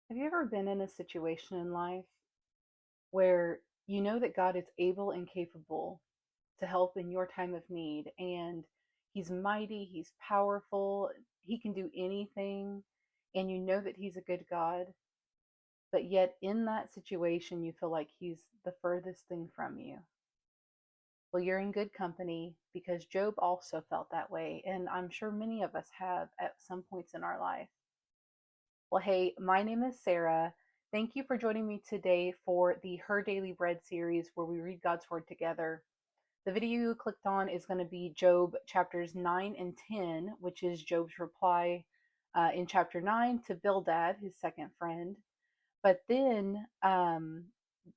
Have you ever been in a situation in life where you know that God is able and capable to help in your time of need, and He's mighty, He's powerful, He can do anything, and you know that He's a good God, but yet in that situation you feel like He's the furthest thing from you? Well, you're in good company because Job also felt that way, and I'm sure many of us have at some points in our life. Well, hey, my name is Sarah. Thank you for joining me today for the Her Daily Bread series where we read God's Word together. The video you clicked on is going to be Job chapters 9 and 10, which is Job's reply in chapter 9 to Bildad, his second friend. But then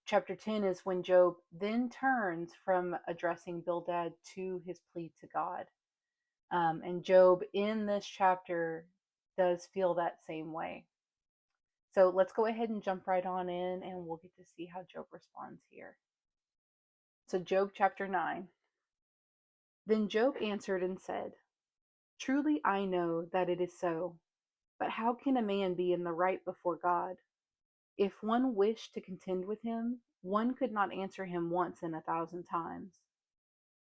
chapter 10 is when Job then turns from addressing Bildad to his plea to God. And Job in this chapter does feel that same way. So let's go ahead and jump right on in and we'll get to see how Job responds here. So, Job chapter 9. Then Job answered and said, "Truly I know that it is so, but how can a man be in the right before God? If one wished to contend with him, one could not answer him once in 1,000 times.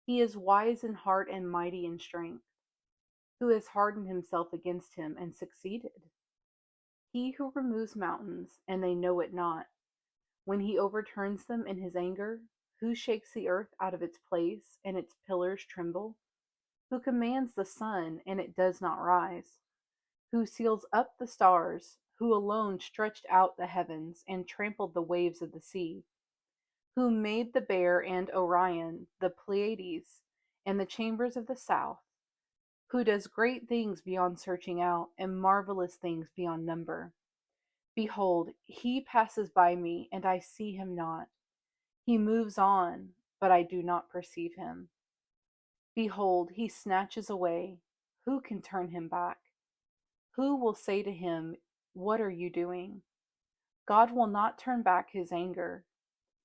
He is wise in heart and mighty in strength. Who has hardened himself against him and succeeded? He who removes mountains, and they know it not. When he overturns them in his anger, who shakes the earth out of its place, and its pillars tremble? Who commands the sun, and it does not rise? Who seals up the stars? Who alone stretched out the heavens, and trampled the waves of the sea? Who made the Bear and Orion, the Pleiades, and the chambers of the south? Who does great things beyond searching out, and marvelous things beyond number? Behold, he passes by me, and I see him not. He moves on, but I do not perceive him. Behold, he snatches away. Who can turn him back? Who will say to him, what are you doing? God will not turn back his anger.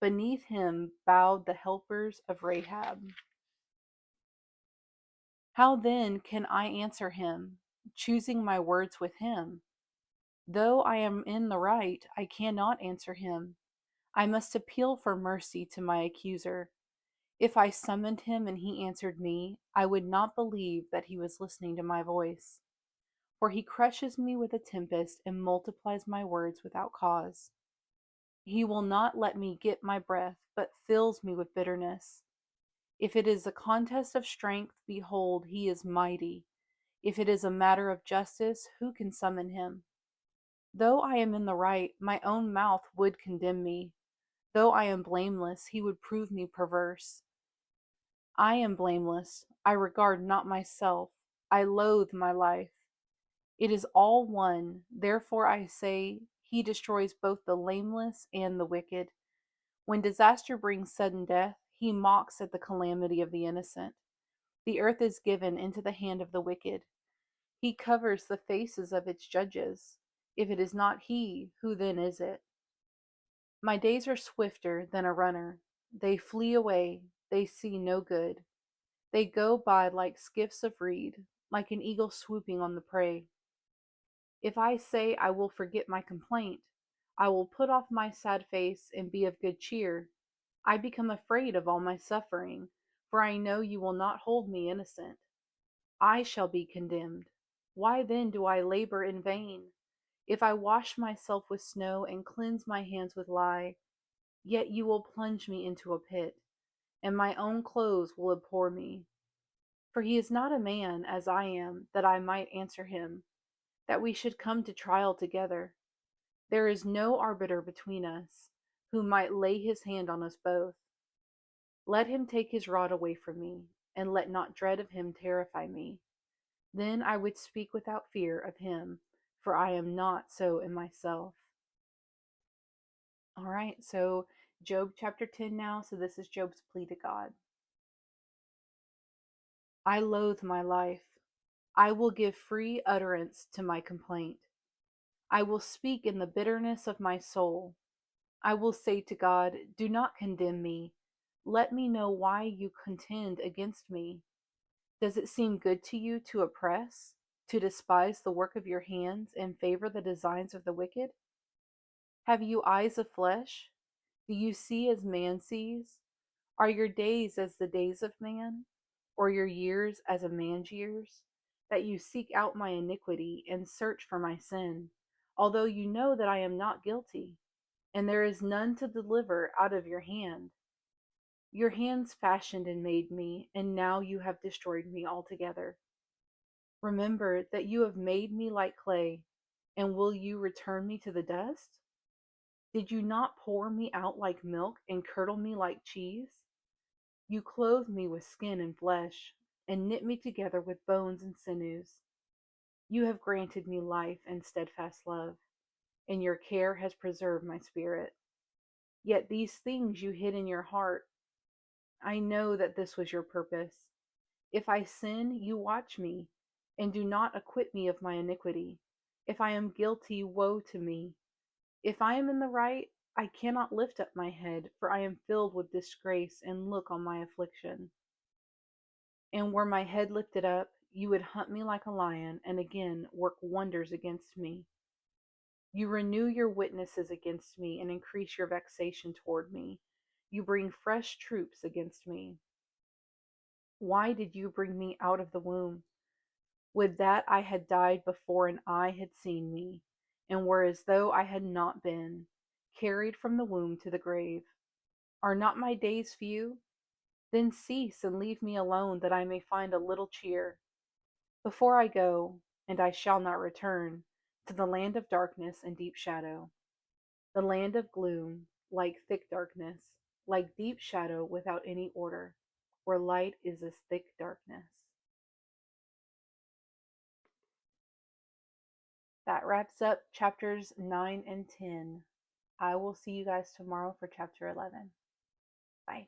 Beneath him bowed the helpers of Rahab. How then can I answer him, choosing my words with him? Though I am in the right, I cannot answer him. I must appeal for mercy to my accuser. If I summoned him and he answered me, I would not believe that he was listening to my voice. For he crushes me with a tempest and multiplies my words without cause. He will not let me get my breath, but fills me with bitterness. If it is a contest of strength, behold, he is mighty. If it is a matter of justice, who can summon him? Though I am in the right, my own mouth would condemn me. Though I am blameless, he would prove me perverse. I am blameless. I regard not myself. I loathe my life. It is all one. Therefore I say, he destroys both the blameless and the wicked. When disaster brings sudden death, he mocks at the calamity of the innocent. The earth is given into the hand of the wicked. He covers the faces of its judges. If it is not he, who then is it? My days are swifter than a runner. They flee away. They see no good. They go by like skiffs of reed, like an eagle swooping on the prey. If I say I will forget my complaint, I will put off my sad face and be of good cheer, I become afraid of all my suffering, for I know you will not hold me innocent. I shall be condemned. Why then do I labor in vain? If I wash myself with snow and cleanse my hands with lye, yet you will plunge me into a pit, and my own clothes will abhor me. For he is not a man as I am, that I might answer him, that we should come to trial together. There is no arbiter between us, who might lay his hand on us both. Let him take his rod away from me, and let not dread of him terrify me. Then I would speak without fear of him, for I am not so in myself. All right, so Job chapter 10 now. So this is Job's plea to God. I loathe my life. I will give free utterance to my complaint. I will speak in the bitterness of my soul. I will say to God, do not condemn me. Let me know why you contend against me. Does it seem good to you to oppress, to despise the work of your hands, and favor the designs of the wicked? Have you eyes of flesh? Do you see as man sees? Are your days as the days of man, or your years as a man's years? That you seek out my iniquity and search for my sin, although you know that I am not guilty, and there is none to deliver out of your hand. Your hands fashioned and made me, and now you have destroyed me altogether. Remember that you have made me like clay, and will you return me to the dust? Did you not pour me out like milk and curdle me like cheese? You clothed me with skin and flesh, and knit me together with bones and sinews. You have granted me life and steadfast love, and your care has preserved my spirit. Yet these things you hid in your heart. I know that this was your purpose. If I sin, you watch me, and do not acquit me of my iniquity. If I am guilty, woe to me. If I am in the right, I cannot lift up my head, for I am filled with disgrace and look on my affliction. And were my head lifted up, you would hunt me like a lion, and again work wonders against me. You renew your witnesses against me, and increase your vexation toward me. You bring fresh troops against me. Why did you bring me out of the womb? Would that I had died before an eye had seen me, and were as though I had not been, carried from the womb to the grave. Are not my days few? Then cease and leave me alone, that I may find a little cheer. Before I go, and I shall not return, to the land of darkness and deep shadow, the land of gloom, like thick darkness, like deep shadow without any order, where light is as thick darkness. That wraps up chapters 9 and 10. I will see you guys tomorrow for chapter 11. Bye.